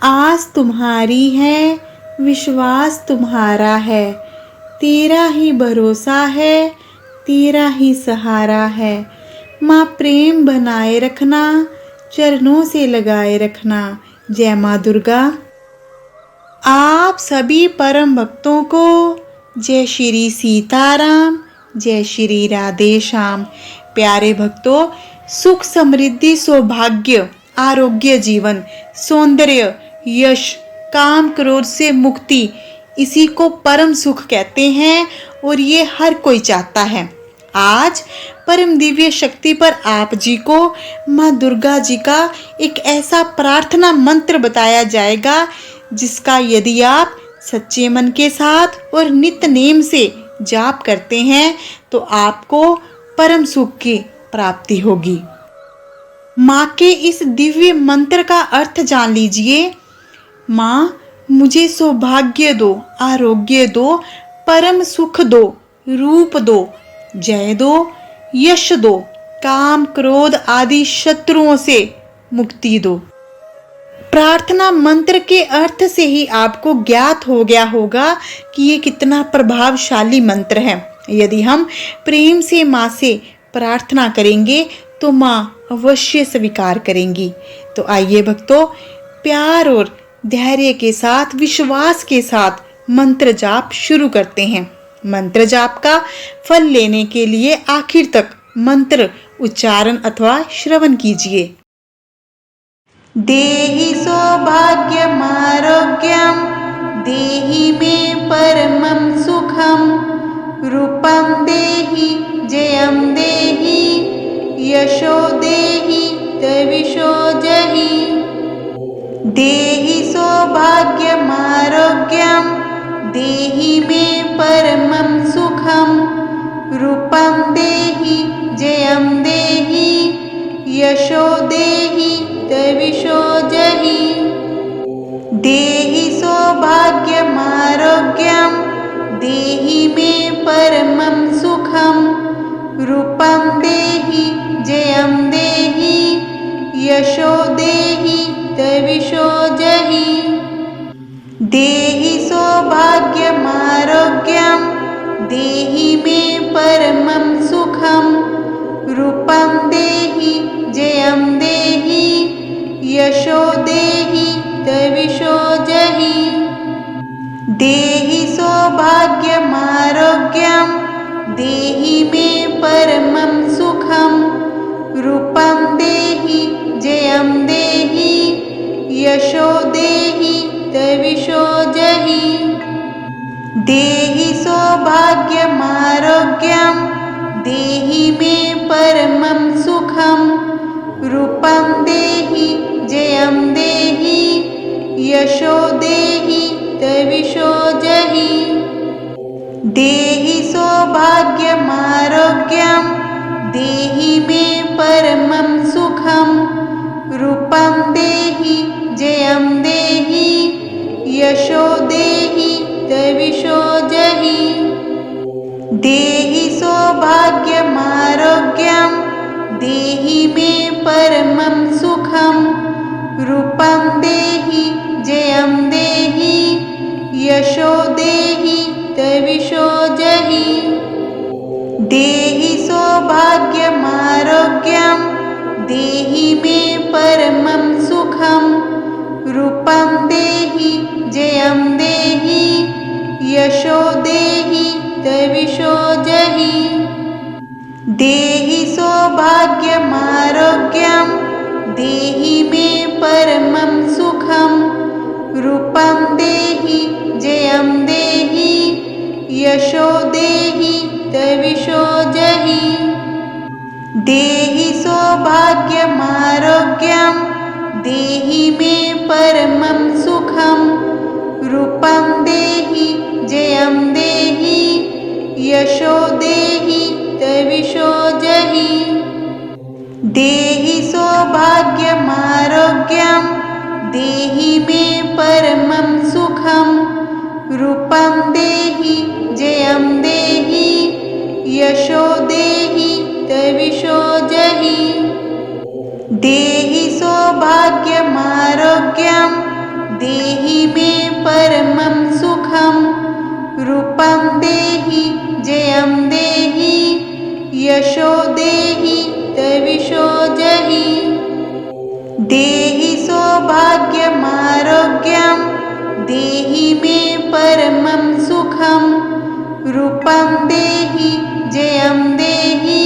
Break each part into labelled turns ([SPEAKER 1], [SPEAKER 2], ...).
[SPEAKER 1] आस तुम्हारी है, विश्वास तुम्हारा है, तेरा ही भरोसा है, तेरा ही सहारा है। माँ प्रेम बनाए रखना, चरणों से लगाए रखना। जय माँ दुर्गा। आप सभी परम भक्तों को जय श्री सीताराम, जय श्री राधे श्याम। प्यारे भक्तों, सुख समृद्धि सौभाग्य आरोग्य जीवन सौंदर्य यश काम क्रोध से मुक्ति, इसी को परम सुख कहते हैं और ये हर कोई चाहता है। आज परम दिव्य शक्ति पर आप जी को माँ दुर्गा जी का एक ऐसा प्रार्थना मंत्र बताया जाएगा जिसका यदि आप सच्चे मन के साथ और नित्य नेम से जाप करते हैं तो आपको परम सुख की प्राप्ति होगी। माँ के इस दिव्य मंत्र का अर्थ जान लीजिए। माँ मुझे सौभाग्य दो, आरोग्य दो, परम सुख दो, रूप दो, जय दो, यश दो, काम क्रोध आदि शत्रुओं से मुक्ति दो। प्रार्थना मंत्र के अर्थ से ही आपको ज्ञात हो गया होगा कि ये कितना प्रभावशाली मंत्र है। यदि हम प्रेम से माँ से प्रार्थना करेंगे तो माँ अवश्य स्वीकार करेंगी। तो आइए भक्तों, प्यार और धैर्य के साथ, विश्वास के साथ मंत्र जाप शुरू करते हैं। मंत्र जाप का फल लेने के लिए आखिर तक मंत्र उच्चारण अथवा श्रवण कीजिए। देहि सौभाग्यम आरोग्यम, देहि मे परमं सुखम, रूपं देहि जयं देहि, यशो देहि तविषो जहि। देहि सौभाग्यम आरोग्यम, देहि मे परमं सुखम, रूपं देहि जयं देहि, यशो देहि तविषो जहि। देहि सौभाग्यम आरोग्यम, देहि मे परमं सुखम, रूपं देहि जयं देहि, यशो देहि तविषो जहि। देहि सौभाग्यम आरोग्यम, देहि मे परमं सुखम, रूपं देहि जयं देहि, यशो देहि तविषो जहि। देहि सौभाग्यम आरोग्यम, देहि मे परमं सुखम, रूपं देहि जयं देहि, यशो देहि तविषो जहि। देहि सौभाग्यम आरोग्यम, देहि मे परमं सुखम, रूपं देहि जयं देहि, यशो देहि तविषो जहि। देहि सौभाग्यम आरोग्यम, देहि मे परमं सुखम, रूपं देहि जयं देहि, यशो देहि तविषो जहि। देहि सौभाग्यम आरोग्यम, देहि मे परमं सुखम, रूपं देहि जयं देहि, यशो देहि तविषो जहि। देहि सौभाग्यम आरोग्यम, देहि मे परमं सुखम, रूपं देहि जयं देहि, यशो देहि तविषो जहि। देहि सौभाग्यम आरोग्यम, देहि मे परमं सुखम, रूपं देहि जयं देहि, यशो देहि तविषो जहि। देहि सौभाग्यम आरोग्यम, देहि मे परमं सुखम, रूपं देहि जयं देहि, यशो देहि तविषो जहि। देहि सौभाग्यम आरोग्यम, देहि मे परमं सुखम, रूपं देहि जयं देहि, यशो देहि तविषो जहि। देहि सौभाग्यम आरोग्यम, देहि मे परमं सुखं रूपं देहि जयं देहि यशो देहि तविषो जहि देहि सौभाग्यमारोग्यं देहि मे परमं सुखं रूपं देहि जयं देहि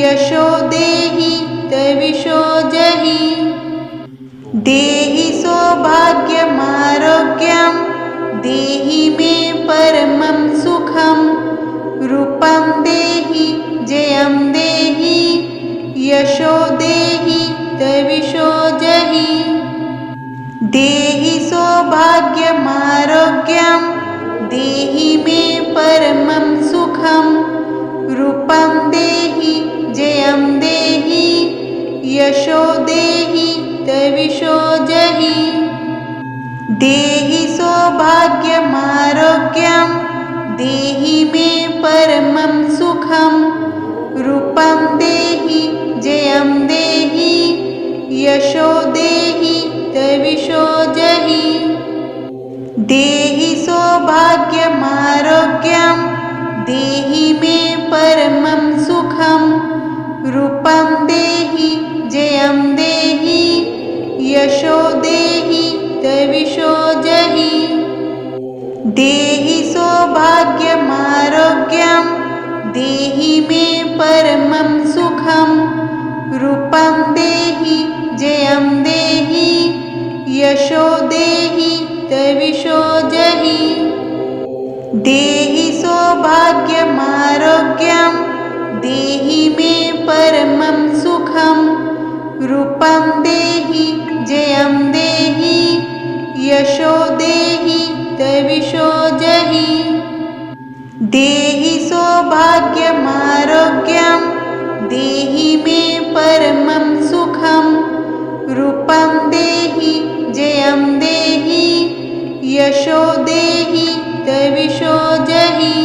[SPEAKER 1] यशो देहि तविषो जहि देहि सौभाग्यमारोग्यं देहि मे परमं सुखं रूपं देहि जयं देहि यशो देहि तविषो जहि देहि सौभाग्यमारोग्यं देहि मे परमं सुखं रूपं देहि जयं देहि यशो देहि तविषो जहि देहि सौभाग्यमारोग्यं देहि मे परमं सुखं रूपं देहि जयं देहि यशो देहि तविषो जहि देहि सौभाग्यमारोग्यं देहि मे परमं सुखं रूपं देहि जयं देहि यशो देहि तविषो जहि देहि सौभाग्यमारोग्यं देहि मे परमं सुखं रूपं देहि जयं देहि यशो देहि तविषो जहि देहि सौभाग्यमारोग्यं देहि मे परमं सुखं रूपं देहि जयं देहि यशो देहि तविषो जहि देहि सौभाग्यमारोग्यं देहि मे परमं सुखं रूपं देहि जयं देहि यशो देहि तविषो जहि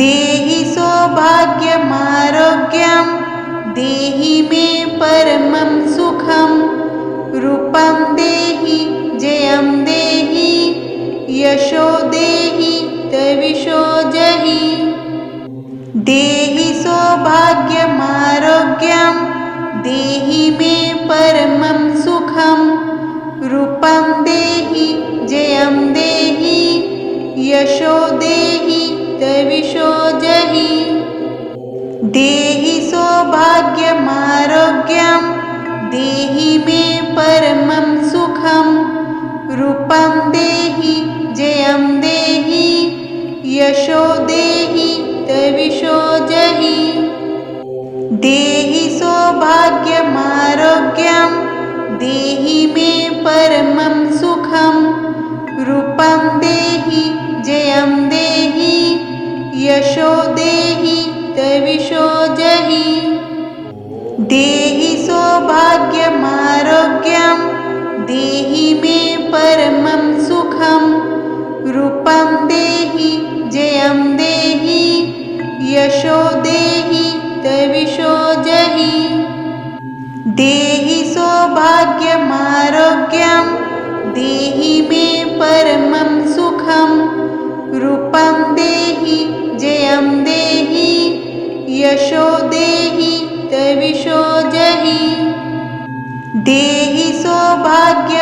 [SPEAKER 1] देहि सौभाग्यमारोग्यं देहि मे परमं सुखं रूपं देहि जयं देहि यशो देहि तविषो जहि देहि सौभाग्यमारोग्यं देहि मे परमं सुखं रूपं देहि जयं देहि यशो देहि तविषो जहि देहि सौभाग्यमारोग्यं देहि मे परमं सुखं रूपं देहि जयं देहि यशो देहि तविषो जहि देहि सौभाग्यमारोग्यं देहि मे परमं सुखं रूपं देहि जयं देहि यशो देहि तविषो जहि देहि सौभाग्यमारोग्यं देहि मे परमं सुखं रूपं देहि जयं देहि यशो देहि तविषो जहि देहि सौभाग्यमारोग्यं देहि मे परमं सुखं रूपं देहि जयं देहि यशो देहि तविषो जहि देहि सौभाग्यमारोग्यं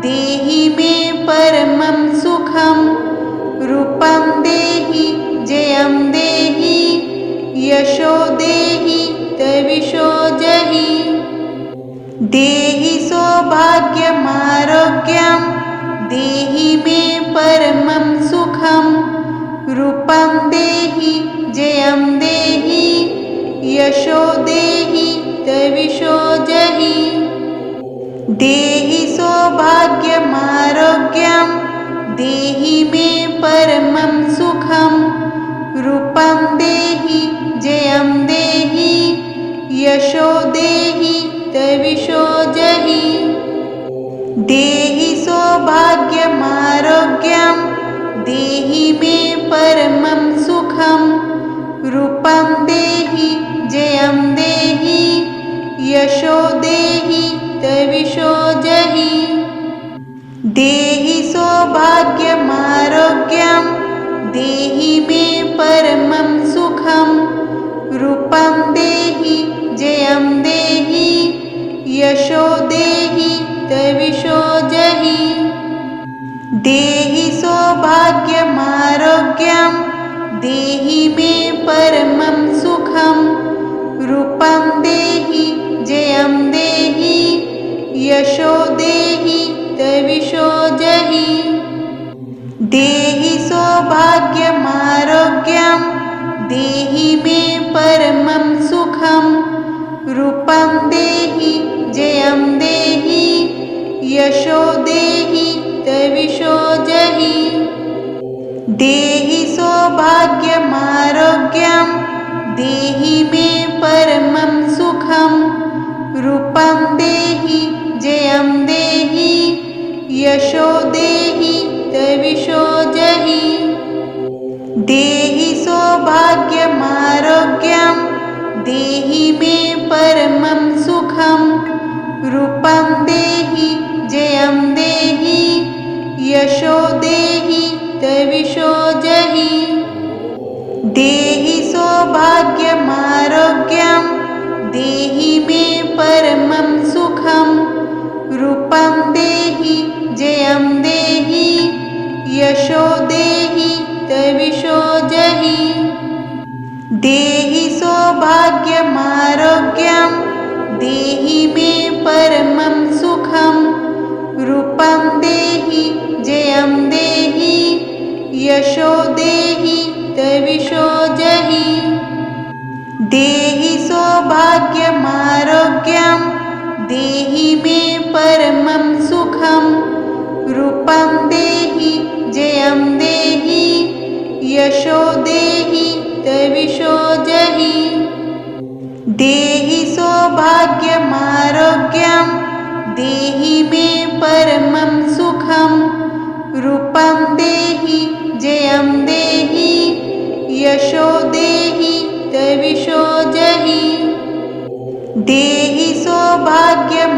[SPEAKER 1] देहि मे परमं सुखं रूपं देहि जयं देहि यशो देहि तविषो जहि देहि सौभाग्यमारोग्यं देहि मे परमं सुखं रूपं देहि जयं देहि यशो देहि तविषो जहि देहि सौभाग्यमारोग्यं देहि मे परमं सुखं रूपं देहि जयं देहि यशो देहि तविषो जहि देहि सौभाग्यमारोग्यं देहि मे परमं सुखं रूपं देहि जयं देहि यशो देहि तविषो जहि देहि सौभाग्यमारोग्यं देहि मे परमं सुखं रूपं देहि जयं देहि यशो देहि तविषो जहि देहि सौभाग्यमारोग्यं देहि मे परमं सुखं रूपं देहि जयं देहि यशो देहि तविषो जहि देहि सौभाग्यमारोग्यं देहि मे परमं सुखं रूपं देहि जयं देहि यशो देहि तविषो जहि देहि सौभाग्यमारोग्यं देहि मे परमं सुखं रूपं देहि जयं देहि यशो देहि तविषो जहि देहि सौभाग्यमारोग्यं देहि मे परमं सुखं रूपं देहि जयं देहि यशो देहि तविषो जहि देहि सौभाग्यमारोग्यं देहि मे परमं सुखं रूपं देहि जयं देहि यशो देहि तविषो जहि देहि सौभाग्यमारोग्यं देहि मे परमं सुखं रूपं देहि जयं देहि यशो देहि तविषो जहि देहि सौभाग्यमारोग्यं देहि मे परमं सुखं रूपं देहि जयं देहि यशो देहि तविषो जहि देहि सौभाग्यमारोग्यं देहि मे परमं सुखं रूपं देहि जयं देहि यशो देहि तविषो जहि देहि सौभाग्यमारोग्यं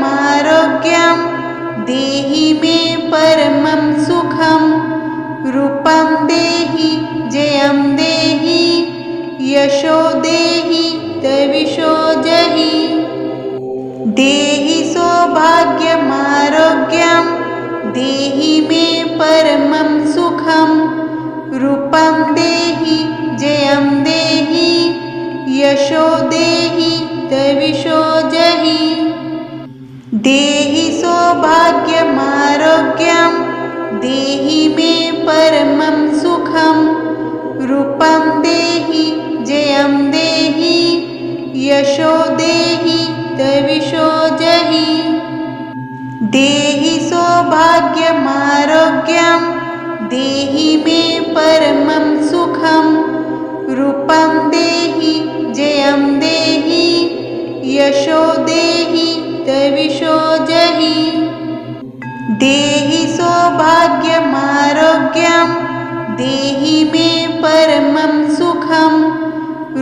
[SPEAKER 1] देहि मे परमं सुखं रूपं देहि जयं देहि यशो देहि तविषो जहि देहि सौभाग्यमारोग्यं देहि मे परमं सुखं रूपं देहि जयं देहि यशो देहि तविषो जहि देहि सौभाग्यमारोग्यं देहि मे परमं सुखं रूपं देहि जयं देहि यशो देहि तविषो जहि देहि सौभाग्यमारोग्यं देहि मे परमं सुखं रूपं देहि जयं देहि यशो देहि तविषो जहि देहि सौभाग्यमारोग्यं देहि मे परमं सुखं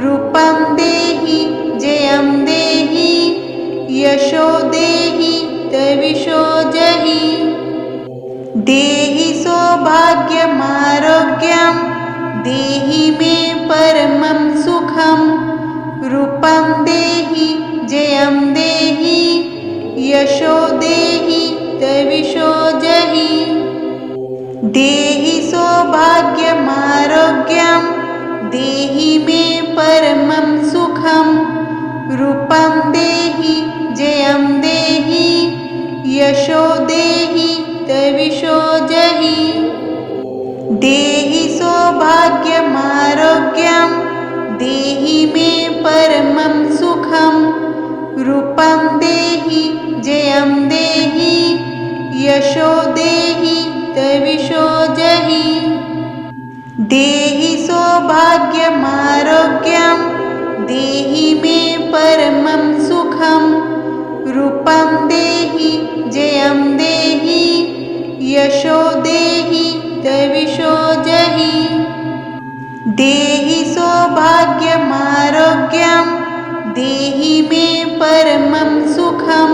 [SPEAKER 1] रूपं देहि जयं देहि यशो देहि तविषो जहि देहि सौभाग्यमारोग्यं देहि मे परमं सुखं रूपं देहि जयं देहि यशो देहि तविषो जहि देहि सौभाग्यमारोग्यं देहि मे परमं सुखं रूपं देहि जयं देहि यशो देहि तविषो जहि देहि सौभाग्यमारोग्यं देहि मे परमं सुखं रूपं देहि जयं देहि यशो देहि तविषो जहि देहि सौभाग्यमारोग्यं देहि मे परमं सुखं रूपं देहि जयं देहि यशो देहि तविषो जहि देहि सौभाग्यमारोग्यं देहि मे परमं सुखं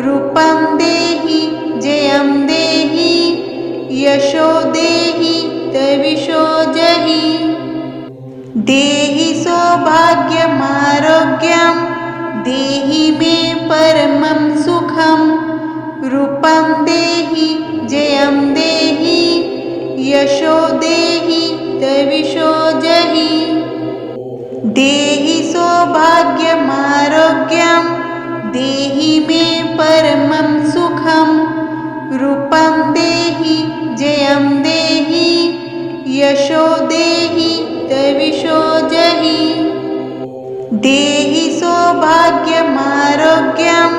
[SPEAKER 1] रूपं देहि जयं देहि यशो देहि तविषो जहि। देहि सौभाग्यमारोग्यं देहि मे परमं सुखं। रूपं देहि जयं देहि यशो देहि तविषो जहि। देहि सौभाग्यमारोग्यं देहि मे परमं सुखं। रूपं देहि जयं देहि यशो देहि तविषो जहि। देहि सौभाग्यमारोग्यं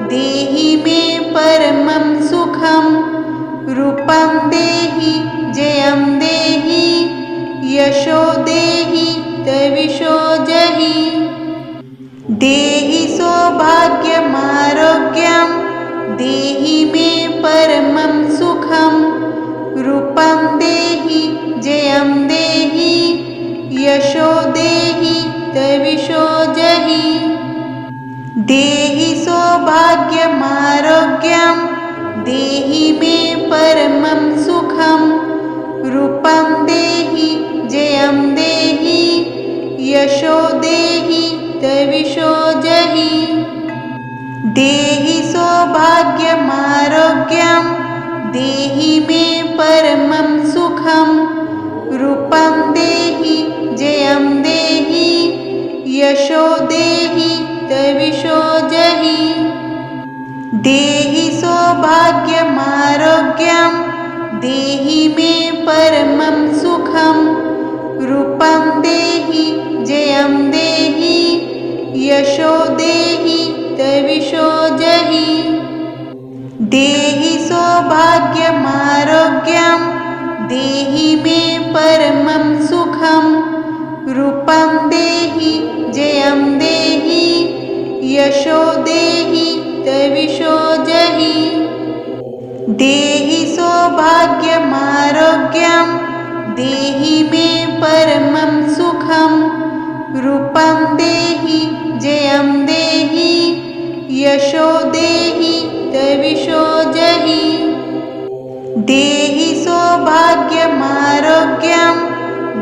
[SPEAKER 1] देहि मे परमं सुखं। रूपं देहि जयं देहि यशो देहि तविषो जहि। देहि सौभाग्यमारोग्यं देहि मे परमं सुखं। रूपं देहि जयं देहि यशो देहि तविषो जहि। देहि सौभाग्यमारोग्यं देहि मे परमं सुखं। रूपं देहि जयं देहि यशो देहि तविषो जहि। देहि सौभाग्यमारोग्यं देहि मे परमं सुखं। रूपं देहि जयं देहि यशो देहि तविषो जहि। देहि सौभाग्यमारोग्यं देहि मे परमं सुखं। रूपं देहि जयं देहि यशो देहि तविषो जहि। देहि सौभाग्यमारोग्यं देहि मे परमं सुखं। रूपं देहि जयं देहि यशो देहि तविषो जहि। देहि सौभाग्यमारोग्यं देहि मे परमं सुखं। रूपं देहि जयं देहि यशो देहि तविषो जहि। देहि सौभाग्यमारोग्यं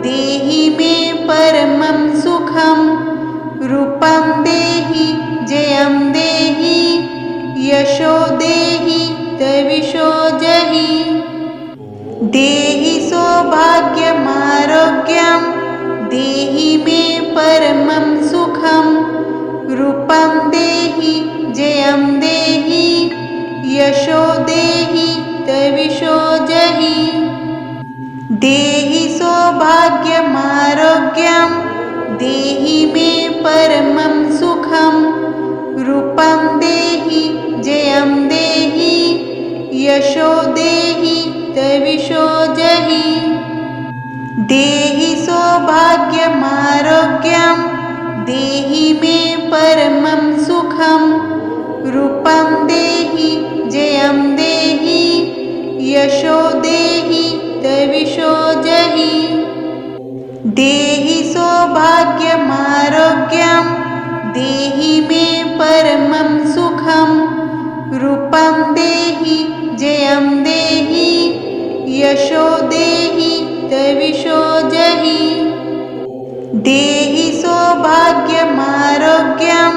[SPEAKER 1] देहि मे परमं सुखं। रूपं देहि जयं देहि यशो देहि तविषो जहि। देहि सौभाग्यमारोग्यं देहि मे परमं सुखं। रूपं देहि जयं देहि यशो देहि तविषो जहि। देहि सौभाग्यमारोग्यं देहि मे परमं सुखं। रूपं देहि जयं देहि यशो देहि तविषो जहि। देहि सौभाग्यमारोग्यं देहि मे परमं सुखं। रूपं देहि जयं देहि यशो देहि तविषो जहि। देहि सौभाग्यमारोग्यं देहि मे परमं सुखं। रूपं देहि जयं देहि यशो देहि तविषो जहि। देहि सौभाग्यमारोग्यं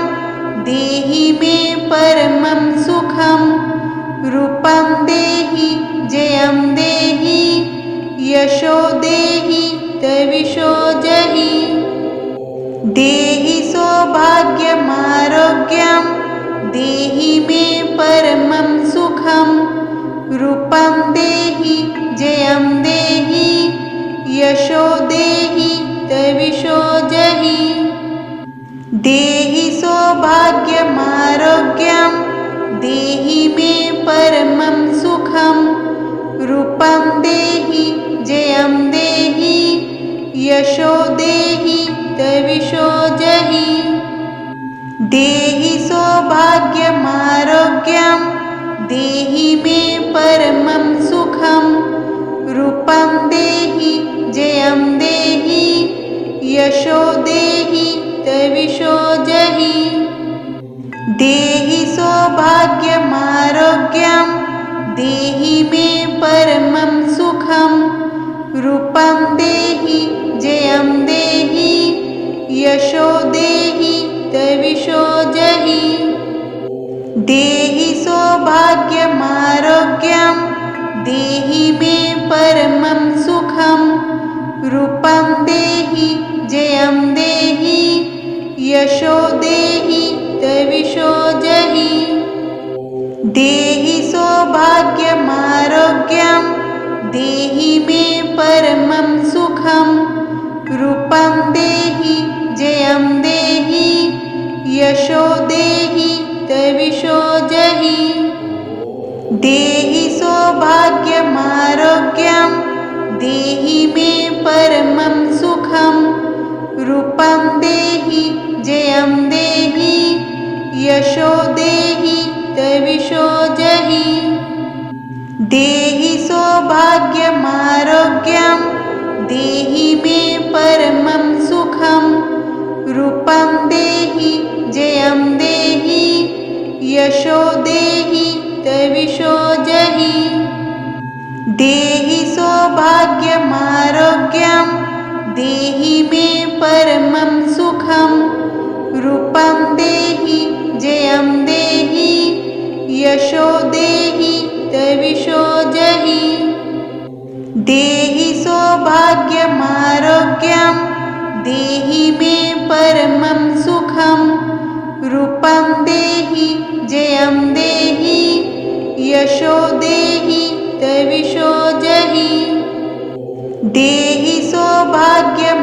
[SPEAKER 1] देहि मे परमं सुखं। रूपं देहि जयं देहि यशो देहि तविषो जहि। देहि सौभाग्यमारोग्यं देहि मे परमं सुखं। रूपं देहि जयं देहि यशो देहि तविषो जहि। देहि सौभाग्यमारोग्यं देहि मे परमं सुखं। रूपं देहि जयं देहि यशो देहि तविषो जहि। देहि सौभाग्यमारोग्यं देहि मे परमं सुखं। रूपं देहि जयं देहि यशो देहि तविषो जहि। देहि सौभाग्यमारोग्यं देहि मे परमं देहि सौभाग्यमारोग्यं देहि मे परमं सुखं रूपं देहि जयं देहि यशो देहि तविषो जहि देहि सौभाग्यमारोग्यं देहि मे परमं सुखं रूपं देहि जयं देहि यशो देहि तविषो जहि देहि सौभाग्यमारोग्यं देहि मे परमं सुखं रूपं देहि जयं देहि यशो देहि तविषो जहि देहि सौभाग्यमारोग्यं देहि मे परमं सुखं रूपं देहि जयं देहि यशो देहि तविषो जहि देहि सौभाग्यमारोग्यं देहि मे परमं सुखं रूपं देहि जयं देहि यशो देहि तविषो जहि देहि सौभाग्यमारोग्यं देहि मे परमं सुखं रूपं देहि जयं देहि यशो देहि तविषो जहि देहि सौभाग्यमारोग्यं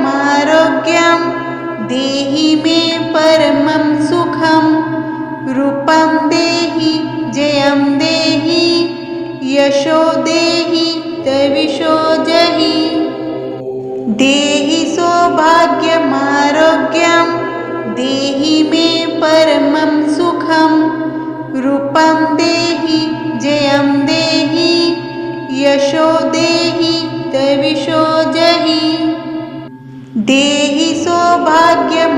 [SPEAKER 1] देहि मे परमं सुखं रूपं देहि जयं देहि यशो देहि तविषो जहि देहि सौभाग्यमारोग्यं देहि मे परमं सुखं रूपं देहि जयं देहि यशो देहि तविषो जहि देहि सौभाग्यमारोग्यं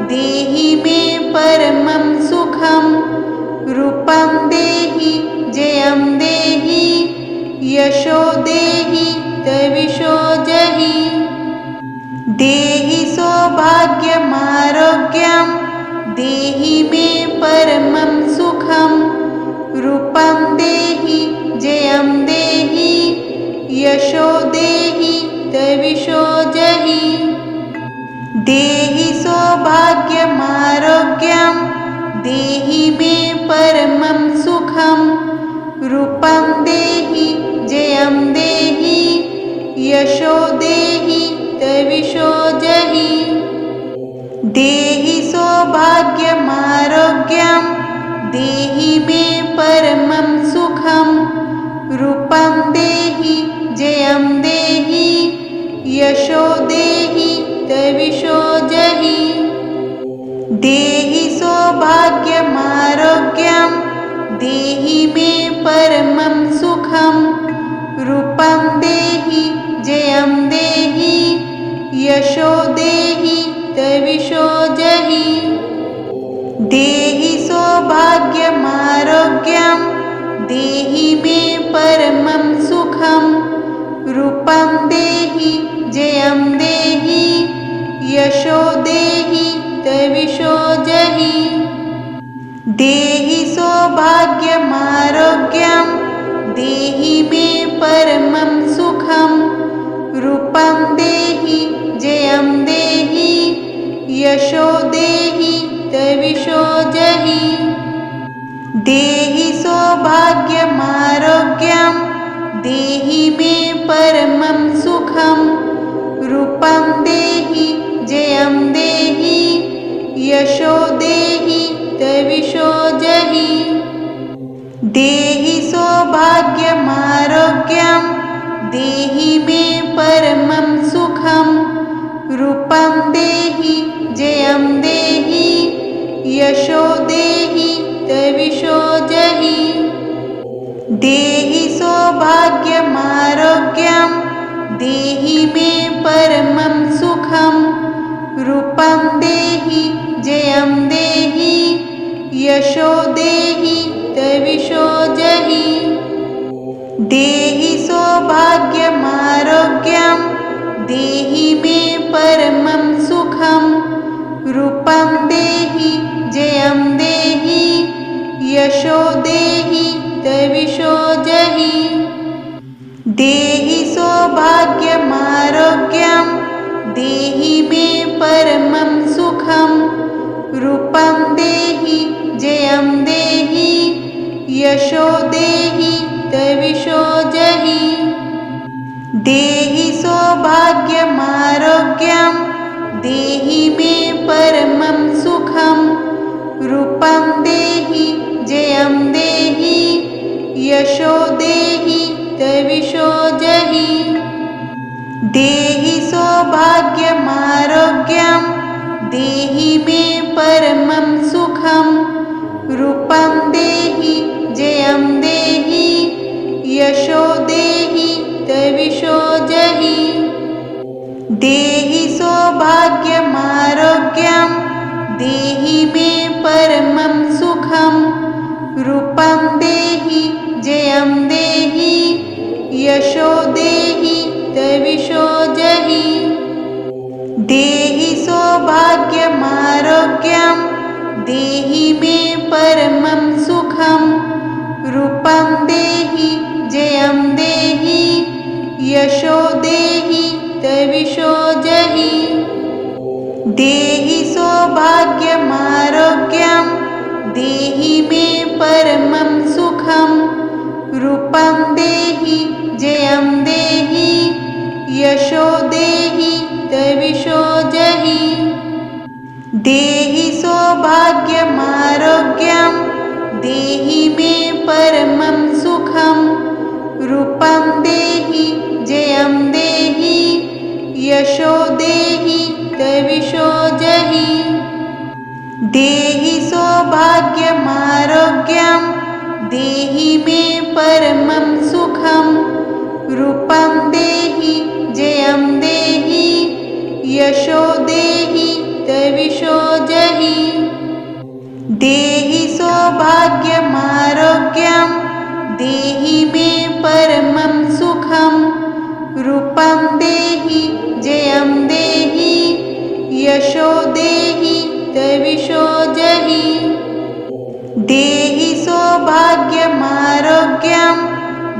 [SPEAKER 1] देहि मे परमं सुखं रूपं देहि जयं देहि यशो देहि तविषो जहि देहि सौभाग्यमारोग्यं देहि मे परमं सुखं रूपं देहि जयं देहि यशो देहि तविषो जहि देहि सौभाग्यमारोग्यं देहि मे परमं सुखं रूपं देहि जयं देहि यशो देहि तविषो जहि देहि सौभाग्यमारोग्यं देहि मे परमं सुखं रूपं देहि जयं देहि यशो देहि तविषो जहि देहि सौभाग्यमारोग्यं देहि मे परमं सुखं रूपं देहि जयं देहि यशो देहि तविषो जहि देहि सौभाग्यमारोग्यं देहि मे परमं सुखं रूपं देहि जयं देहि यशो देहि तविषो जहि देहि सौभाग्यमारोग्यं देहि मे परमं सुखं रूपं देहि जयं देहि यशो देहि तविषो जहि देहि सौभाग्यमारोग्यं देहि मे परमं सुखं रूपं देहि जयं देहि यशो देहि तविषो जहि देहि सौभाग्यमारोग्यं देहि मे परमं सुखं रूपं देहि जयं देहि यशो देहि तविषो जहि देहि सौभाग्यमारोग्यं देहि मे परमं सुखं रूपं देहि जयं देहि यशो देहि तविषो जहि देहि सौभाग्यमारोग्यं देहि मे परमं सुखं रूपं देहि जयं देहि देहि सौभाग्यमारोग्यं देहि मे परमं सुखं रूपं देहि जयं देहि यशो देहि तविषो जहि देहि सौभाग्यमारोग्यं देहि मे परमं सुखं रूपं देहि जयं देहि यशो देहि तविषो जहि देहि सौभाग्यमारोग्यं देहि मे परमं सुखं रूपं देहि जयं देहि यशो देहि तविषो जहि देहि सौभाग्यमारोग्यं देहि मे परमं सुखं रूपं देहि जयं देहि यशो देहि तविषो जहि देहि सौभाग्यमारोग्यं देहि मे परमं सुखं रूपं देहि जयं देहि यशो देहि तविषो जहि देहि सौभाग्यमारोग्यं देहि मे परमं सुखं रूपं देहि जयं देहि यशो देहि तविषो जहि देहि सौभाग्यमारोग्यं देहि मे परमं सुखं रूपं देहि जयं देहि यशो देहि तविषो जहि देहि सौभाग्यमारोग्यं देहि मे परमं सुखं रूपं देहि जयं देहि यशो देहि तविषो जहि देहि सौभाग्यमारोग्यं देहि मे परमं सुखं रूपं देहि जयं देहि यशो देहि तविषो जहि देहि सौभाग्यमारोग्यं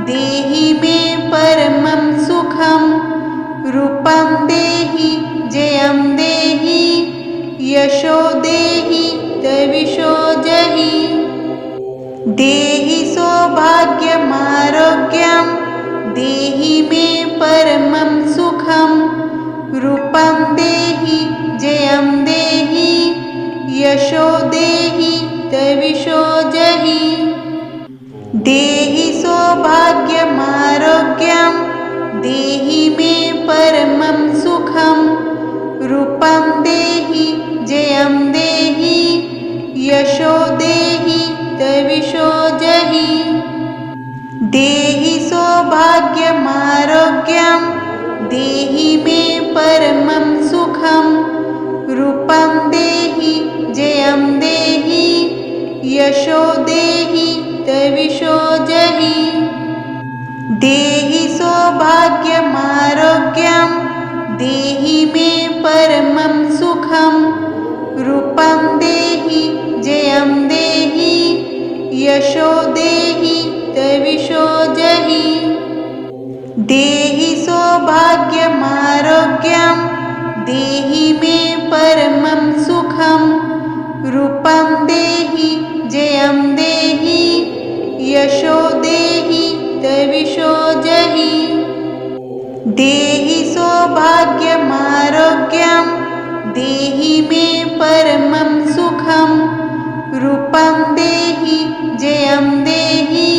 [SPEAKER 1] देहि मे परमं सुखं रूपं देहि जयं देहि यशो देहि तविषो जहि देहि सौभाग्यमारोग्यं देहि मे परमं सुखं रूपं देहि जयं देहि यशो देहि तविषो जहि देहि सौभाग्यमारोग्यं देहि मे परमं सुखं रूपं देहि जयं देहि यशो देहि तविषो जहि देहि सौभाग्यमारोग्यं देहि मे परमं सुखं रूपं देहि जयं देहि यशो देहि तविषो जहि देहि सौभाग्यमारोग्यं देहि मे परमं सुखं रूपं देहि जयं देहि यशो देहि तविषो जहि देहि सौभाग्यमारोग्यं देहि मे परमं सुखं रूपं देहि जयं देहि यशो देहि तविषो जहि देहि सौभाग्यमारोग्यं देहि मे परमं सुखं रूपं देहि जयं देहि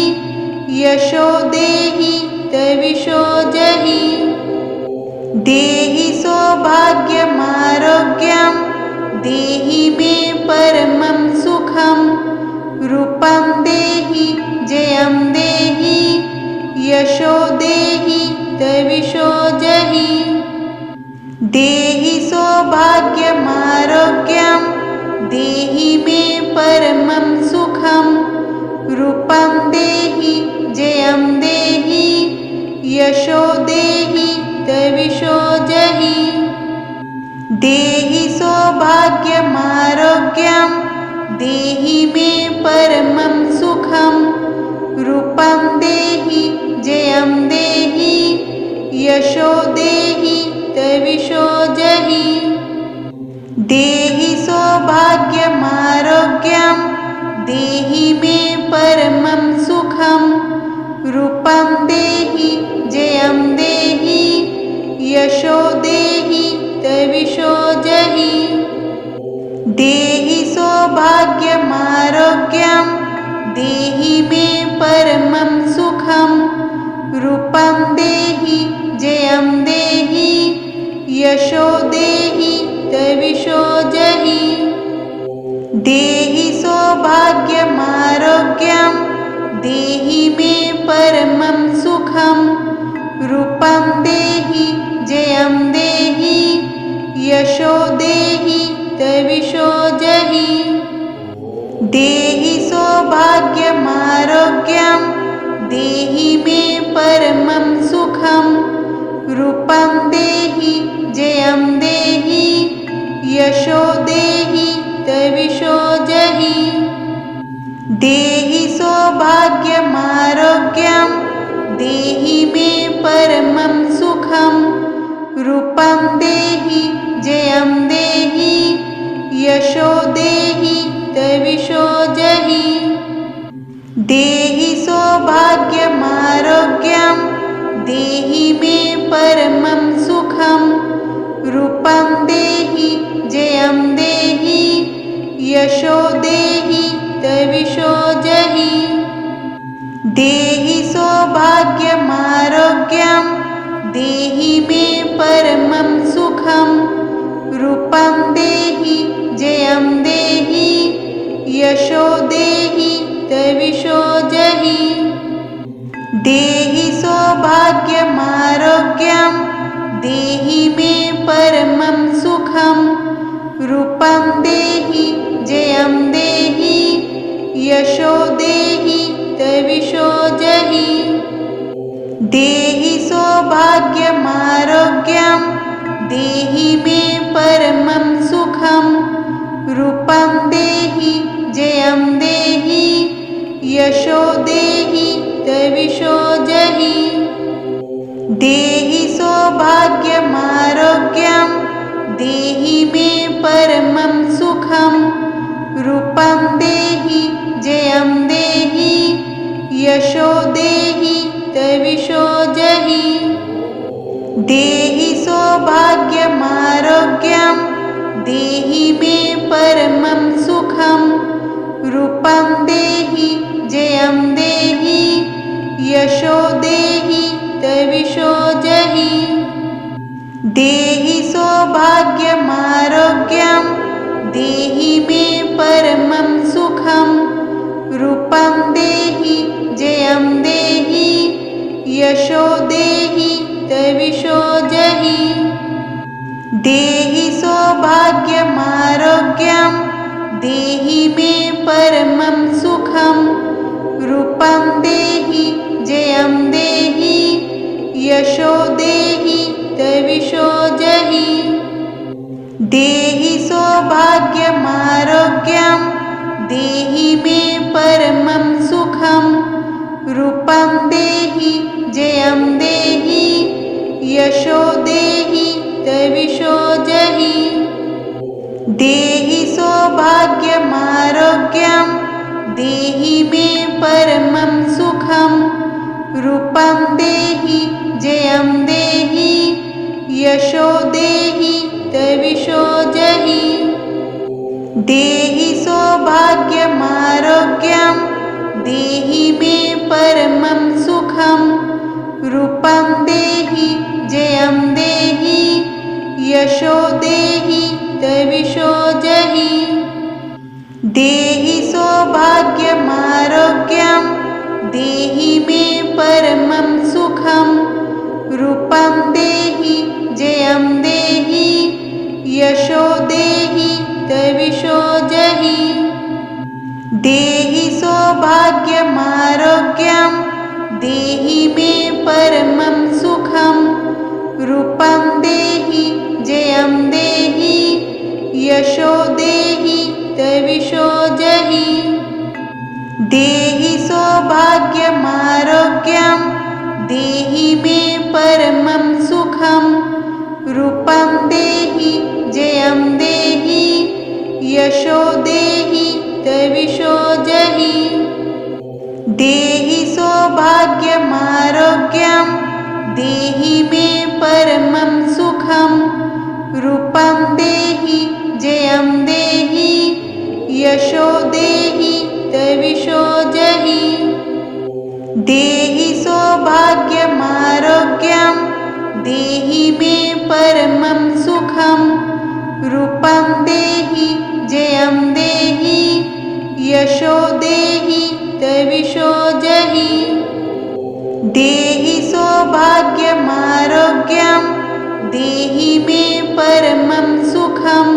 [SPEAKER 1] यशो देहि तविषो जहि देहि सौभाग्यमारोग्यं देहि मे परमं सुखं रूपं देहि जयं देहि यशो देहि तविषो जहि देहि सौभाग्यमारोग्यं देहि मे परमं सुखं रूपं देहि जयं देहि यशो देहि तविषो जहि देहि सौभाग्यमारोग्यं देहि मे परमं सुखं रूपं देहि जयं देहि यशो देहि तविषो जहि। देहि सौभाग्यमारोग्यं देहि मे परमं सुखं। रूपं देहि जयं देहि यशो देहि तविषो जहि। देहि सौभाग्यमारोग्यं देहि मे परमं सुखं। रूपं देहि जयं देहि यशो देहि तविषो जहि। देहि सौभाग्यमारोग्यं देहि मे परमं सुखं। रूपं देहि जयं देहि यशो देहि तविषो जहि। देहि सौभाग्यमारोग्यं देहि मे परमं सुखं। रूपं देहि जयं देहि यशो देहि तविषो जहि। देहि सौभाग्यमारोग्यं देहि मे परमं सुखं। रूपं देहि जयं देहि यशो देहि तविषो जहि। देहि सौभाग्यमारोग्यं देहि मे परमं सुखं। रूपं देहि जयं देहि यशो देहि तविषो जहि। देहि सौभाग्यमारोग्यं देहि मे परमं सुखं। रूपं देहि जयं देहि यशो देहि तविषो जहि। देहि सौभाग्यमारोग्यं देहि मे परमं सुखं। रूपं देहि जयं देहि यशो देहि तविषो जहि। देहि सौभाग्यमारोग्यं देहि मे परमं सुखं। रूपं देहि जयं देहि यशो देहि तविषो जहि। देहि सौभाग्यमारोग्यं देहि मे परमं सुखं। रूपं देहि जयं देहि यशो देहि तविषो जहि। देहि सौभाग्यमारोग्यं देहि मे परमं सुखं। रूपं देहि जयं देहि यशो देहि तविषो जहि। देहि सौभाग्यमारोग्यं देहि मे परमं सुखं। रूपं देहि जयं देहि यशो देहि तविषो जहि। देहि सौभाग्यमारोग्यं देहि मे परमं सुखं। रूपं देहि जयं देहि यशो देहि तविषो जहि। देहि सौभाग्यमारोग्यं देहि मे परमं सुखं। रूपं देहि जयं देहि यशो देहि तविषो जहि। देहि सौभाग्यमारोग्यं देहि मे परमं सुखं। रूपं देहि जयं देहि यशो देहि तविषो जहि। देहि सौभाग्यमारोग्यं देहि मे परमं सुखं। रूपं देहि जयं देहि यशो देहि तविषो जहि। देहि सौभाग्यमारोग्यं देहि मे परमं सुखं। रूपं देहि जयं देहि यशो देहि तविषो जहि। देहि सौभाग्यमारोग्यं देहि मे परमं सुखं। रूपं देहि जयं देहि यशो देहि तविषो जहि। देहि सौभाग्यमारोग्यं देहि मे परमं यशो देहि तविषो जहि। देहि सौभाग्यमारोग्यं देहि मे परमं सुखं। रूपं देहि जयं देहि यशो देहि तविषो जहि। देहि सौभाग्यमारोग्यं देहि मे परमं सुखं।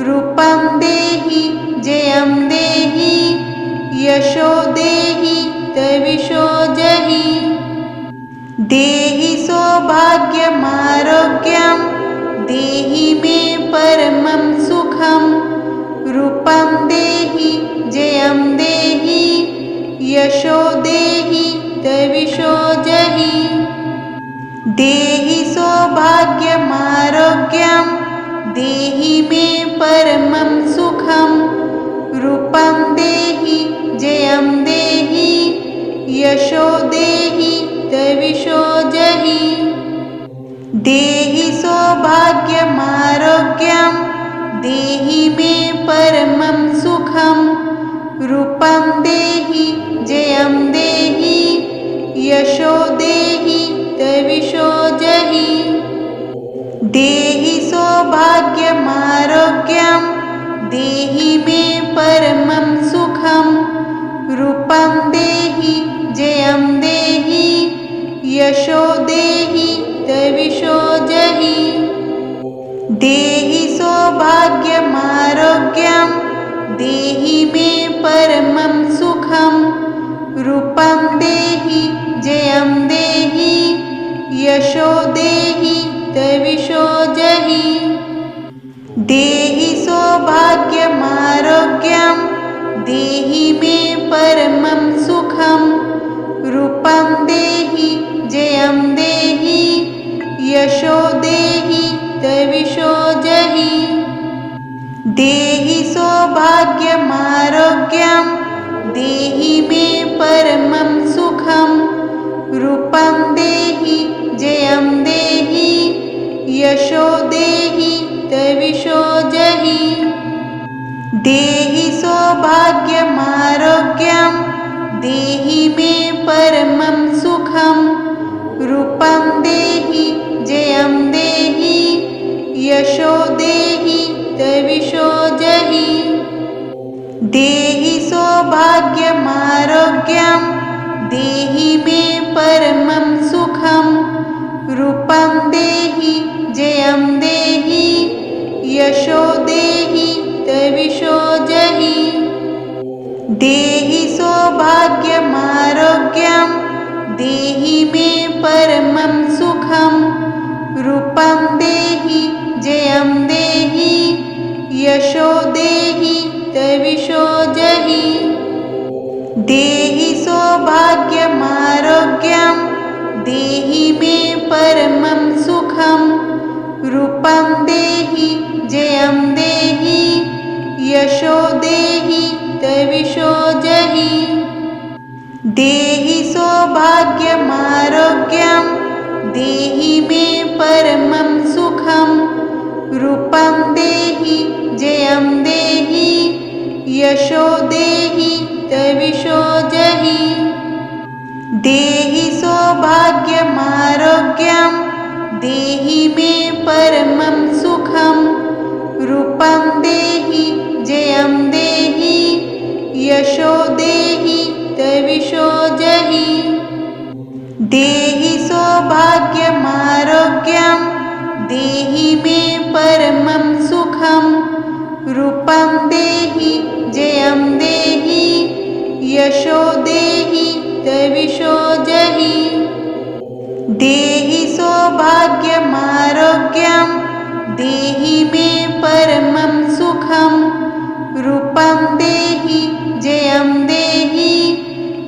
[SPEAKER 1] रूपं देहि जयं देहि यशो देहि तविषो जहि। देहि सौभाग्यमारोग्यं देहि मे परमं सुखं। रूपं देहि जयं देहि यशो देहि तविषो जहि। देहि सौभाग्यमारोग्यं देहि मे परमं सुखं। रूपं देहि जयं देहि यशो देहि तविषो जहि। देहि सौभाग्यमारोग्यं देहि मे परमं सुखं। रूपं देहि जयं देहि यशो देहि तविषो जहि। देहि सौभाग्यमारोग्यं देहि मे परमं सुखं। रूपं देहि जयं देहि यशो देहि तविषो जहि। देहि सौभाग्यमारोग्यं देहि मे परमं सुखं। रूपं देहि जयं देहि यशो देहि तविषो जहि। देहि सौभाग्यमारोग्यं देहि मे परमं सुखं। रूपं देहि जयं देहि यशो देहि तविषो जहि। देहि सौभाग्यमारोग्यं देहि मे परमं सुखं। रूपं देहि जयं देहि यशो देहि तविषो जहि। देहि सौभाग्यमारोग्यं देहि मे परमं सुखं। रूपं देहि जयं देहि यशो देहि तविषो जहि। देहि सौभाग्यमारोग्यं देहि मे परमं सुखं। रूपं देहि जयं देहि यशो देहि तविषो जहि। देहि सौभाग्यमारोग्यं देहि मे परमं सुखं। रूपं देहि जयं देहि यशो देहि तविषो जहि। देहि सौभाग्यमारोग्यं देहि मे परमं सुखं। रूपं देहि जयं देहि यशो देहि तविषो जहि। देहि सौभाग्यमारोग्यं देहि मे परमं सुखं। रूपं देहि जयं देहि यशो देहि तविषो जहि। देहि सौभाग्यमारोग्यं देहि मे परमं सुखं। रूपं देहि जयं देहि यशो देहि तविषो जहि। देहि सौभाग्यमारोग्यं देहि मे परमं सुखं। रूपं देहि जयं देहि यशो देहि तविषो जहि। देहि सौभाग्यमारोग्यं देहि मे परमं सुखं। रूपं देहि जयं देहि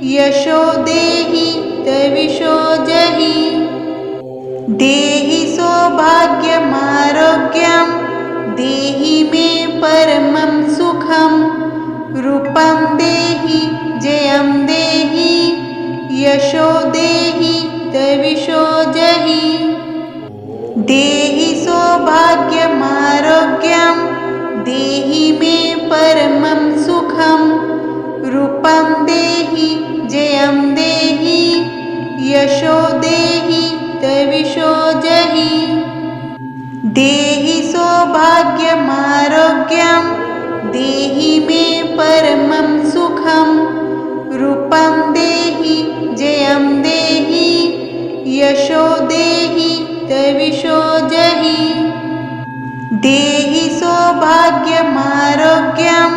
[SPEAKER 1] यशो देहि तविषो जहि। देहि सौभाग्यमारोग्यं देहि मे परमं सुखं। रूपं देहि जयं देहि यशो देहि तविषो जहि। देहि सौभाग्यमारोग्यं देहि मे परमं सुखं। सुखं रूपं देहि जयं देहि यशो देहि तविषो जहि देहि सौभाग्यमारोग्यं देहि मे परमं सुखं रूपं देहि जयं देहि यशो देहि तविषो जहि देहि सौभाग्यमारोग्यं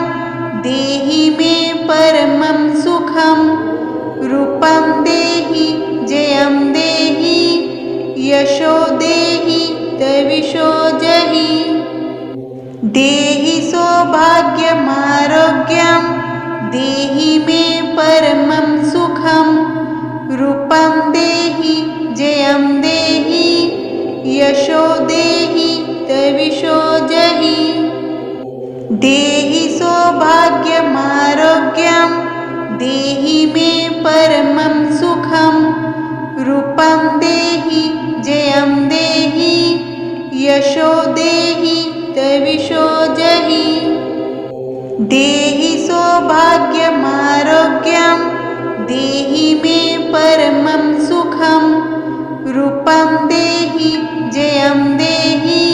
[SPEAKER 1] देहि मे परमं सुखं रूपं देहि जयं देहि यशो देहि तविषो जहि देहि सौभाग्यमारोग्यं देहि मे परमं सुखं रूपं देहि जयं देहि यशो देहि तविषो जहि देहि सौभाग्यमारोग्यं देहि मे परमं सुखं रूपं देहि जयं देहि यशो देहि तविषो जहि देहि सौभाग्यमारोग्यं देहि मे परमं सुखं रूपं देहि जयं देहि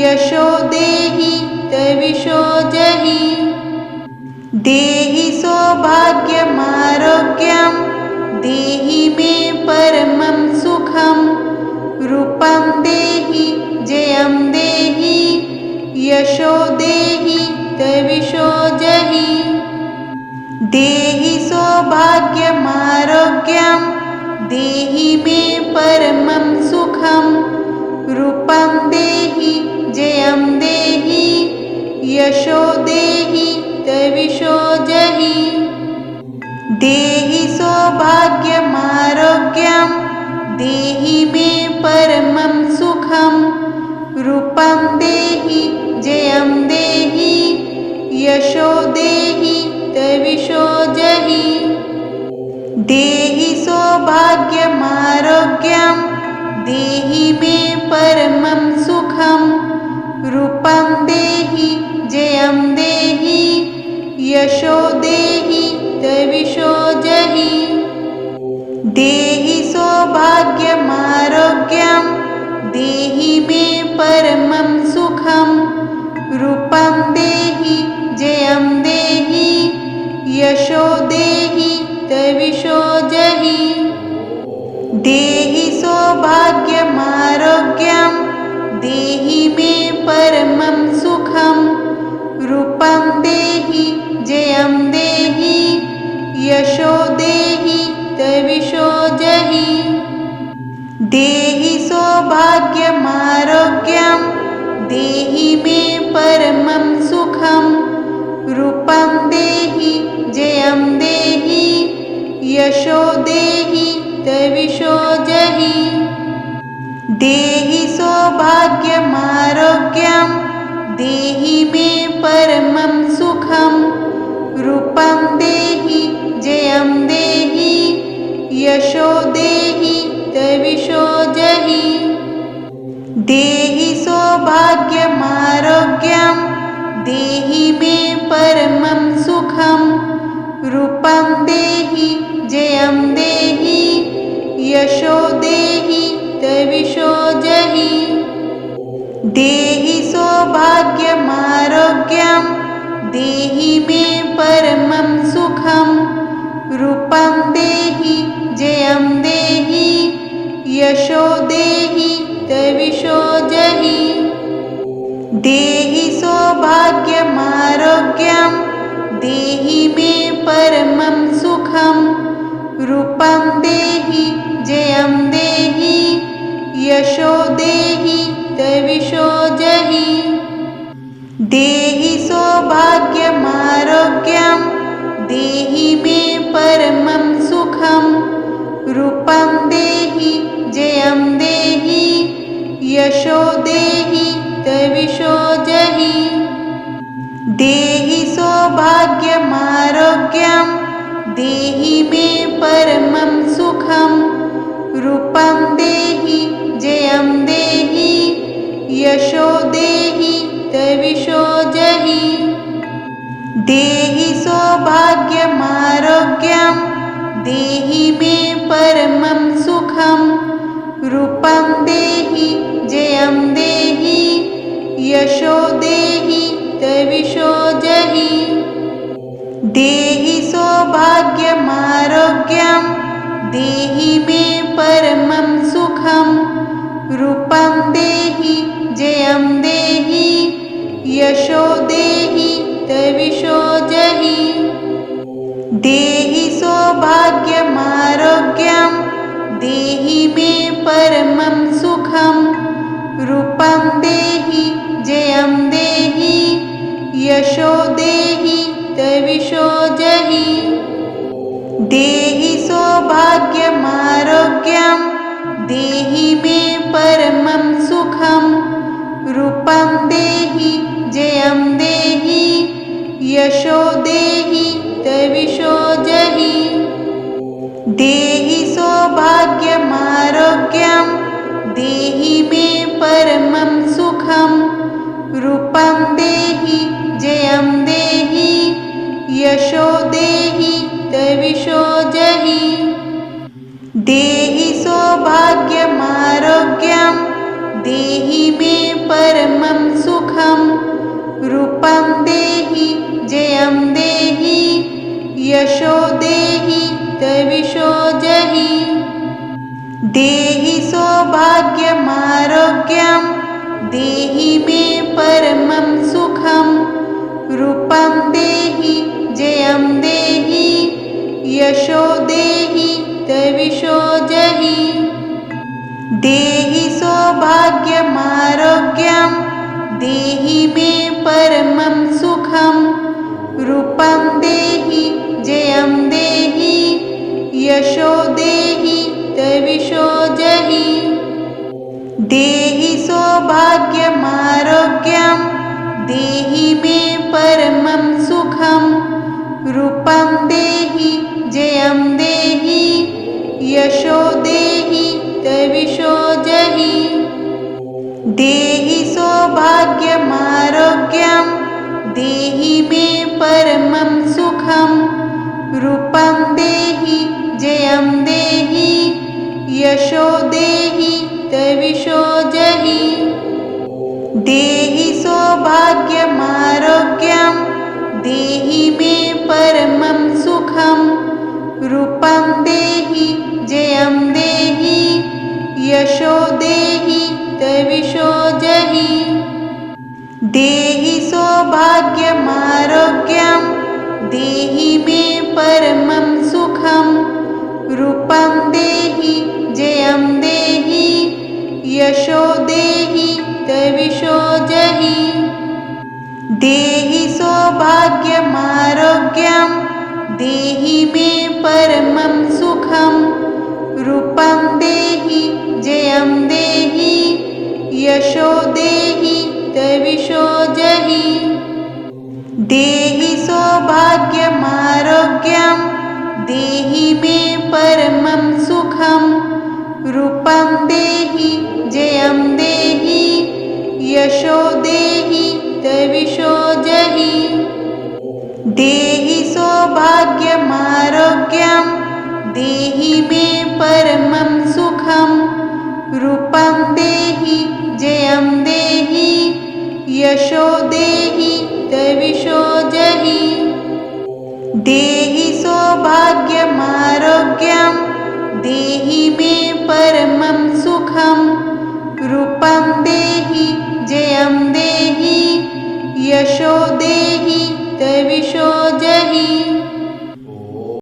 [SPEAKER 1] यशो देहि तविषो जहि देहि सौभाग्यमारोग्यं देहि मे परमं सुखं रूपं देहि जयं देहि यशो देहि तविषो जहि देहि सौभाग्यमारोग्यं देहि मे परमं सुखं रूपं देहि जयं देहि यशो देहि तविषो जहि देहि सौभाग्यमारोग्यं देहि मे परमं सुखं रूपं देहि जयं देहि यशो देहि तविषो जहि देहि सौभाग्यमारोग्यं देहि मे परमं सुखं रूपं देहि जयं देहि यशो देहि तविषो जहि देहि सौभाग्यमारोग्यं देहि मे परमं सुखं रूपं देहि जयं देहि यशो देहि तविषो जहि देहि सौभाग्यमारोग्यं देहि मे परमं सुखं रूपं देहि जयं देहि यशो देहि तविषो जहि देहि सौभाग्यमारोग्यं देहि मे परमं सुखं रूपं देहि जयं देहि यशो देहि तविषो जहि देहि सौभाग्यमारोग्यं देहि मे परमं सुखं रूपं देहि जयं देहि यशो देहि तविषो जहि देहि सौभाग्यमारोग्यं देहि मे परमं सुखं रूपं देहि जयं देहि यशो देहि तविषो जहि देहि सौभाग्यमारोग्यं देहि मे परमं सुखं रूपं देहि जयं देहि यशो देहि तविषो जहि देहि सौभाग्यमारोग्यं देहि मे परमं सुखं रूपं देहि जयं देहि यशो देहि तविषो जहि देहि सौभाग्यमारोग्यं देहि मे परमं सुखं रूपं देहि जयं देहि यशो देहि तविषो जहि देहि सौभाग्यमारोग्यं देहि मे परमं सुखं रूपं देहि जयं देहि यशो देहि तविषो जहि देहि सौभाग्यमारोग्यं देहि मे परमं सुखं रूपं देहि जयं देहि यशो देहि तविषो जहि देहि सौभाग्यमारोग्यं देहि मे परमं सुखं रूपं देहि जयं देहि यशो देहि तविषो जहि देहि सौभाग्यमारोग्यं देहि मे परमं सुखं रूपं देहि जयं देहि यशो देहि तविषो जहि देहि सौभाग्यमारोग्यं देहि मे परमं सुखं रूपं देहि जयं देहि यशो देहि तविषो जहि देहि सौभाग्यमारोग्यं देहि मे परमं सुखं रूपं देहि जयं देहि यशो देहि तविषो जहि देहि सौभाग्यमारोग्यं देहि मे परमं सुखं रूपं देहि जयं देहि यशो देहि तविषो जहि देहि सौभाग्यमारोग्यं देहि मे परमं सुखं रूपं देहि जयं देहि यशो देहि तविषो जहि देहि सौभाग्यमारोग्यं देहि मे परमं सुखं रूपं देहि जयं देहि यशो देहि तविषो जहि देहि सौभाग्यमारोग्यं देहि मे परमं सुखं रूपं देहि जयं देहि यशो देहि तविषो जहि देहि सौभाग्यमारोग्यं देहि मे परमं सुखं रूपं देहि जयं देहि यशो देहि तविषो जहि देहि सौभाग्यमारोग्यं देहि मे परमं सुखं रूपं देहि जयं देहि यशो देहि तविषो जहि देहि सौभाग्यमारोग्यं देहि मे परमं सुखं रूपं देहि जयं देहि यशो देहि तविषो जहि देहि सौभाग्यमारोग्यं देहि मे परमं सुखं रूपं देहि जयं देहि यशो देहि तविषो जहि देहि सौभाग्यमारोग्यं देहि मे परमं सुखं रूपं देहि जयं देहि यशो देहि तविषो जहि देहि सौभाग्यमारोग्यं देहि मे परमं सुखं रूपं देहि जयं देहि यशो देहि तविषो जहि देहि सौभाग्यमारोग्यं देहि मे परमं सुखं रूपं देहि जयं देहि यशो देहि तविषो जहि।